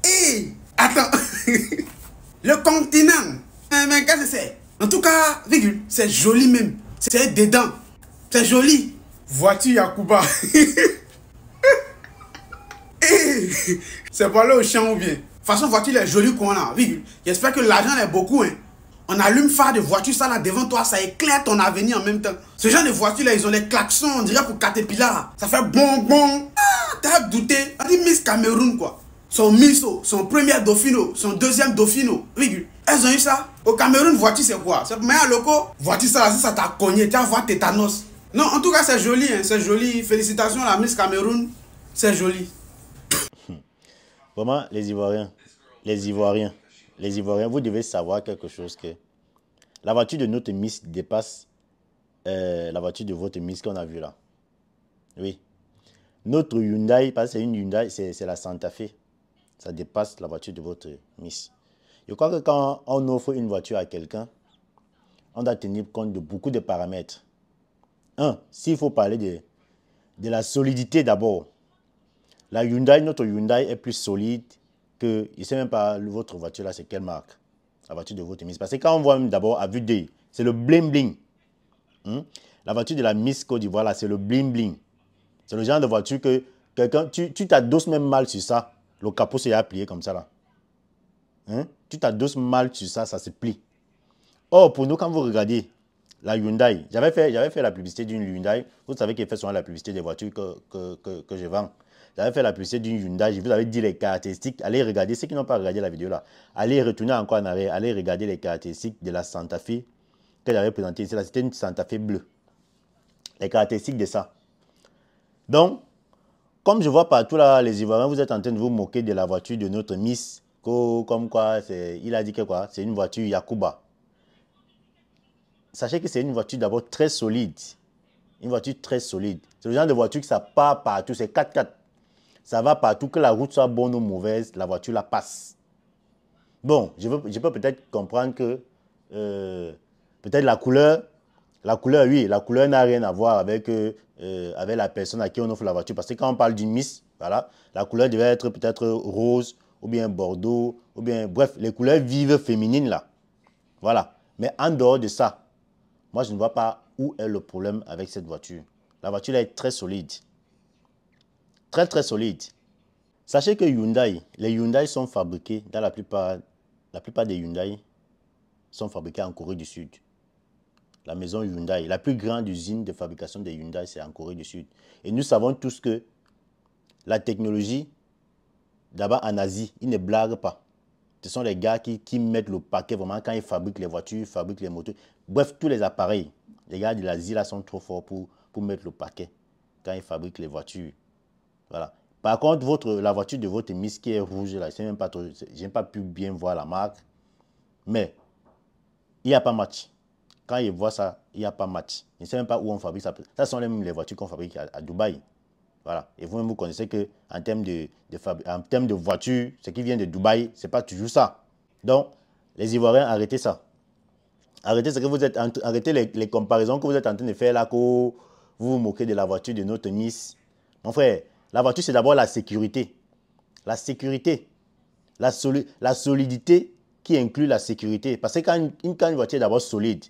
Hey, attends. Le continent. Mais qu'est-ce que c'est? En tout cas, virgule, c'est joli même. C'est dedans. C'est joli. Voiture Yakuba. Hey, c'est pour aller au champ ou bien? De toute façon, voiture est jolie qu'on a, virgule. J'espère que l'argent est beaucoup, hein. On allume phare de voiture, ça là devant toi, ça éclaire ton avenir en même temps. Ce genre de voiture là, ils ont des klaxons, on dirait pour Caterpillar. Ça fait bon bon. Ah, t'as douté. On dit Miss Cameroun quoi. Son Misso, son premier Dauphino, son deuxième Dauphino, virgule. Elles ont eu ça. Au Cameroun, voiture c'est quoi? C'est pour meilleur loco. Voiture ça là, si ça t'a cogné, tu vas voir tétanos. Non, en tout cas c'est joli, hein, c'est joli. Félicitations à la Miss Cameroun. C'est joli. Vraiment, les Ivoiriens, vous devez savoir quelque chose que la voiture de notre Miss dépasse la voiture de votre Miss qu'on a vue là. Oui. Notre Hyundai, parce que c'est une Hyundai, c'est la Santa Fe. Ça dépasse la voiture de votre Miss. Je crois que quand on offre une voiture à quelqu'un, on doit tenir compte de beaucoup de paramètres. Un, s'il faut parler de la solidité d'abord. La Hyundai, notre Hyundai est plus solide que, je ne sais même pas votre voiture là, c'est quelle marque, la voiture de votre Miss. Parce que quand on voit d'abord à vue d'œil, c'est le bling bling. La voiture de la Miss Côte d'Ivoire là, c'est le bling bling. C'est le genre de voiture que quelqu'un, tu t'adosses même mal sur ça, le capot s'est plié comme ça là. Tu t'adosses mal sur ça, ça se plie. Or, pour nous, quand vous regardez la Hyundai, j'avais fait la publicité d'une Hyundai. Vous savez qu'il fait souvent la publicité des voitures que je vends. J'avais fait la publicité d'une Hyundai, je vous avais dit les caractéristiques. Allez regarder, ceux qui n'ont pas regardé la vidéo là, allez retourner encore en arrière, allez regarder les caractéristiques de la Santa Fe que j'avais présentée ici. C'était une Santa Fe bleue. Les caractéristiques de ça. Donc, comme je vois partout là, les Ivoiriens, vous êtes en train de vous moquer de la voiture de notre Miss, comme quoi, il a dit que quoi, c'est une voiture Yakuba. Sachez que c'est une voiture d'abord très solide. Une voiture très solide. C'est le genre de voiture que ça part partout, c'est 4x4. Ça va partout, que la route soit bonne ou mauvaise, la voiture la passe. Bon, je peux peut-être comprendre que peut-être la couleur, oui, la couleur n'a rien à voir avec la personne à qui on offre la voiture. Parce que quand on parle d'une Miss, voilà, la couleur devait être peut-être rose, ou bien bordeaux, ou bien, bref, les couleurs vives féminines là. Voilà. Mais en dehors de ça, moi je ne vois pas où est le problème avec cette voiture. La voiture là est très solide. Très très solide. Sachez que Hyundai, les Hyundai sont fabriqués, dans la plupart des Hyundai sont fabriqués en Corée du Sud. La maison Hyundai, la plus grande usine de fabrication des Hyundai, c'est en Corée du Sud. Et nous savons tous que la technologie, d'abord en Asie, ils ne blaguent pas. Ce sont les gars qui mettent le paquet vraiment quand ils fabriquent les voitures, ils fabriquent les moteurs. Bref, tous les appareils. Les gars de l'Asie là sont trop forts pour mettre le paquet quand ils fabriquent les voitures. Voilà. Par contre, la voiture de votre Miss qui est rouge, là, je n'ai pas pu bien voir la marque. Mais il n'y a pas match. Quand ils voient ça, il n'y a pas match. Je ne sais même pas où on fabrique ça. Ça sont même les voitures qu'on fabrique à Dubaï. Voilà. Et vous-même, vous connaissez qu'en termes de voiture, ce qui vient de Dubaï, ce n'est pas toujours ça. Donc, les Ivoiriens, arrêtez ça. Arrêtez les comparaisons que vous êtes en train de faire là, que vous vous moquez de la voiture de notre Miss. Mon frère, la voiture, c'est d'abord la sécurité. La sécurité. La solidité qui inclut la sécurité. Parce que quand une voiture est d'abord solide,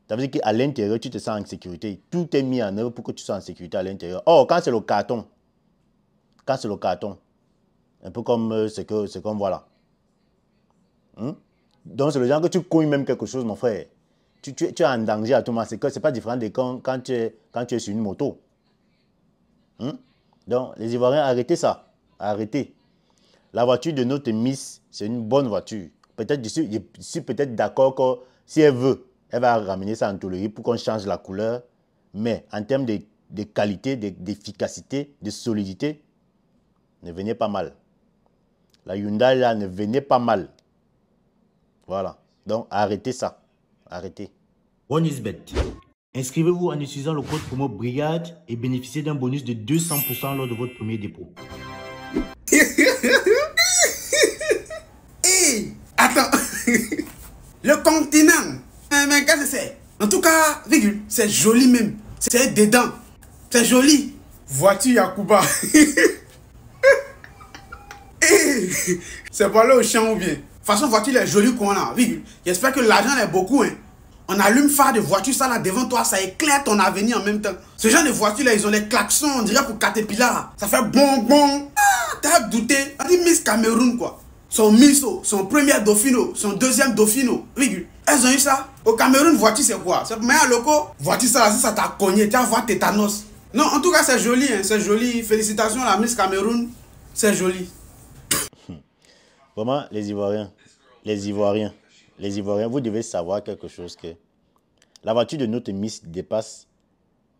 ça veut dire qu'à l'intérieur, tu te sens en sécurité. Tout est mis en œuvre pour que tu sois en sécurité à l'intérieur. Or, quand c'est le carton, un peu comme ce qu'on voit là. Donc, c'est le genre que tu cognes même quelque chose, mon frère. Tu es en danger à tout moment. Ce n'est pas différent de quand tu es sur une moto. Donc, les Ivoiriens, arrêtez ça. Arrêtez. La voiture de notre Miss, c'est une bonne voiture. Peut-être, je suis peut-être d'accord que si elle veut, elle va ramener ça en tôlerie pour qu'on change la couleur. Mais en termes de qualité, d'efficacité, de solidité, ne venez pas mal. La Hyundai, là, ne venez pas mal. Voilà. Donc, arrêtez ça. Arrêtez. OneXBet. Inscrivez-vous en utilisant le code promo BRIGADE et bénéficiez d'un bonus de 200% lors de votre premier dépôt. Hey, attends. Le continent. Mais qu'est-ce que c'est? En tout cas, virgule, c'est joli même. C'est dedans. C'est joli. Voiture Yakuba. C'est pas là au champ ou bien. De toute façon, voiture est jolie qu'on a. J'espère que l'argent est beaucoup. Hein. On allume phare de voiture, ça là devant toi, ça éclaire ton avenir en même temps. Ce genre de voiture là, ils ont les klaxons, on dirait pour Caterpillar. Ça fait bon bon. Ah, t'as douté. On dit Miss Cameroun quoi. Son Misso, son premier Dauphino, son deuxième Dauphino. Elles ont eu ça. Au Cameroun, voiture c'est quoi? C'est pour meilleur loco. Voiture ça là, si ça t'a cogné, tu vas voir tétanos. Non, en tout cas c'est joli, hein, c'est joli. Félicitations à la Miss Cameroun. C'est joli. Vraiment, les Ivoiriens, vous devez savoir quelque chose que la voiture de notre Miss dépasse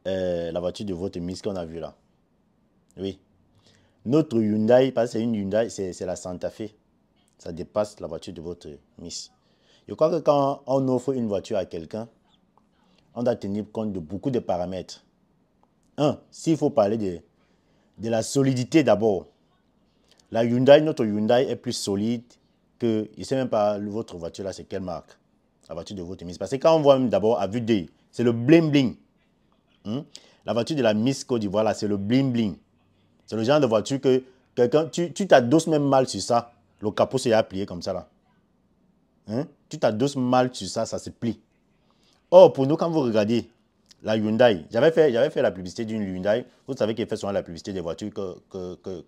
la voiture de votre Miss qu'on a vue là. Oui. Notre Hyundai, parce que c'est une Hyundai, c'est la Santa Fe. Ça dépasse la voiture de votre Miss. Je crois que quand on offre une voiture à quelqu'un, on doit tenir compte de beaucoup de paramètres. Un, s'il faut parler de la solidité d'abord. La Hyundai, notre Hyundai est plus solide que, je ne sais même pas, votre voiture là, c'est quelle marque? La voiture de votre Miss. Parce que quand on voit d'abord à vue d'œil, c'est le bling bling. La voiture de la Miss Côte d'Ivoire là, c'est le bling bling. C'est le genre de voiture que quelqu'un, tu t'adosses même mal sur ça, le capot s'est plié comme ça là. Tu t'adosses mal sur ça, ça se plie. Or, pour nous, quand vous regardez la Hyundai, j'avais fait la publicité d'une Hyundai. Vous savez qu'il fait souvent la publicité des voitures que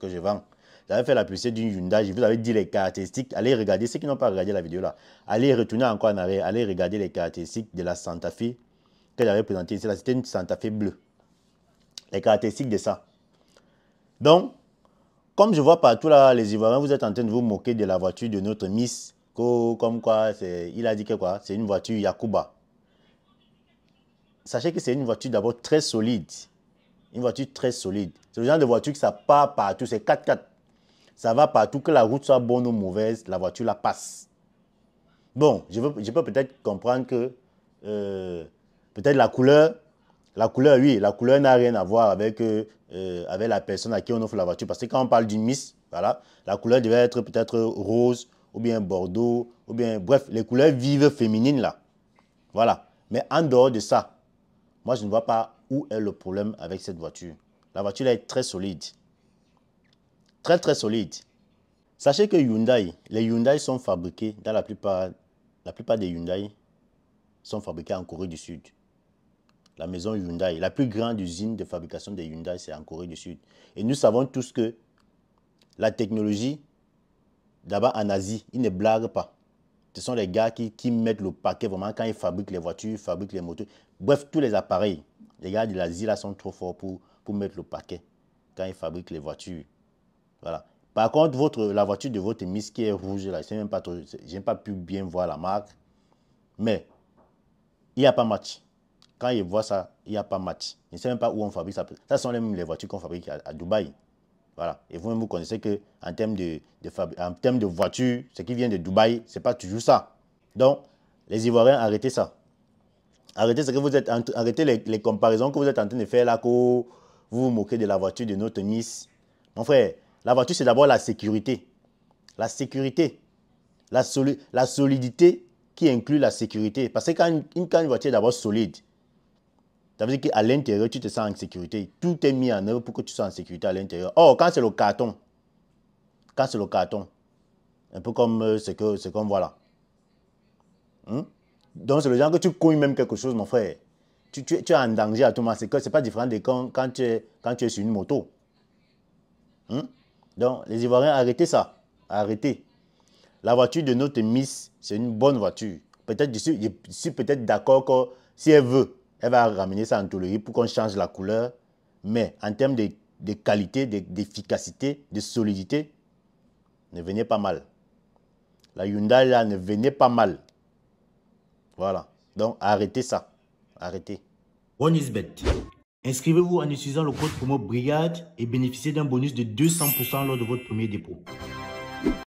je vends. J'avais fait la publicité d'une Hyundai, je vous avais dit les caractéristiques. Allez regarder, ceux qui n'ont pas regardé la vidéo là, allez retourner encore en arrière, allez regarder les caractéristiques de la Santa Fe que j'avais présentée ici. C'était une Santa Fe bleue. Les caractéristiques de ça. Donc, comme je vois partout là, les Ivoiriens, vous êtes en train de vous moquer de la voiture de notre Miss, comme quoi, il a dit que quoi, c'est une voiture Yakuba. Sachez que c'est une voiture d'abord très solide. Une voiture très solide. C'est le genre de voiture que ça part partout, c'est 4x4. Ça va partout, que la route soit bonne ou mauvaise, la voiture la passe. Bon, je peux peut-être comprendre que peut-être la couleur, oui, la couleur n'a rien à voir avec la personne à qui on offre la voiture. Parce que quand on parle d'une Miss, voilà, la couleur devait être peut-être rose, ou bien bordeaux, ou bien, bref, les couleurs vives féminines là. Voilà. Mais en dehors de ça, moi je ne vois pas où est le problème avec cette voiture. La voiture là est très solide. Très très solide. Sachez que Hyundai, les Hyundai sont fabriqués, dans la plupart des Hyundai sont fabriqués en Corée du Sud. La maison Hyundai, la plus grande usine de fabrication des Hyundai, c'est en Corée du Sud. Et nous savons tous que la technologie, d'abord en Asie, ils ne blaguent pas. Ce sont les gars qui mettent le paquet vraiment quand ils fabriquent les voitures, fabriquent les motos. Bref, tous les appareils. Les gars de l'Asie là sont trop forts pour mettre le paquet quand ils fabriquent les voitures. Voilà. Par contre, la voiture de votre Miss qui est rouge, là, je n'ai pas pu bien voir la marque. Mais il n'y a pas match. Quand ils voient ça, il n'y a pas match. Je ne sais même pas où on fabrique ça. Ça sont les voitures qu'on fabrique à Dubaï. Voilà. Et vous-même, vous connaissez qu'en termes de voitures, ce qui vient de Dubaï, ce n'est pas toujours ça. Donc, les Ivoiriens, arrêtez ça. Arrêtez les comparaisons que vous êtes en train de faire là, que vous vous moquez de la voiture de notre Miss. Mon frère, la voiture, c'est d'abord la sécurité. La sécurité. La solidité qui inclut la sécurité. Parce que quand une voiture est d'abord solide, ça veut dire qu'à l'intérieur, tu te sens en sécurité. Tout est mis en œuvre pour que tu sois en sécurité à l'intérieur. Or, quand c'est le carton, un peu comme ce qu'on voit là. Donc, c'est le genre que tu cognes même quelque chose, mon frère. Tu es en danger à tout moment. Ce n'est pas différent de quand tu es sur une moto. Donc, les Ivoiriens, arrêtez ça. Arrêtez. La voiture de notre Miss, c'est une bonne voiture. Peut-être, je suis peut-être d'accord que si elle veut, elle va ramener ça en tôlerie pour qu'on change la couleur. Mais en termes de qualité, d'efficacité, de solidité, ne venez pas mal. La Hyundai, là, ne venez pas mal. Voilà. Donc, arrêtez ça. Arrêtez. OneXBet. Inscrivez-vous en utilisant le code promo BRIGADE et bénéficiez d'un bonus de 200% lors de votre premier dépôt.